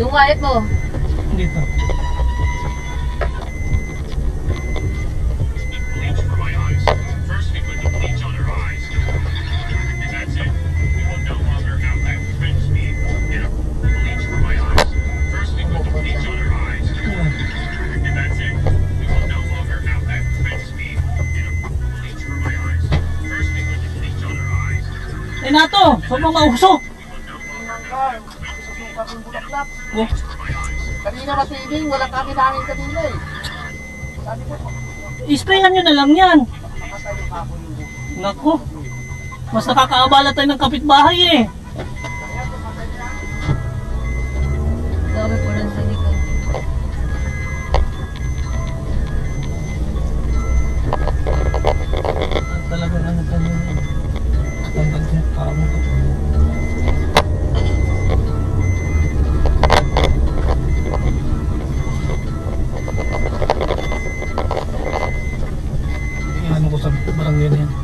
Dumayot mo. Dito. Nato, saan mo mausok? Susukat yung bulaklak. Oh. Kanina matibing, wala kami namin kanina eh. Sabi ko, Isprayan nyo na lang yan. makatay yung ako yung buko. Naku, mas nakakaabala tayo ng kapitbahay eh. Sabi po lang sa likod. Talagang ano tayo. Tanggal siya, parang ito. Ano ko sa barangay na yan.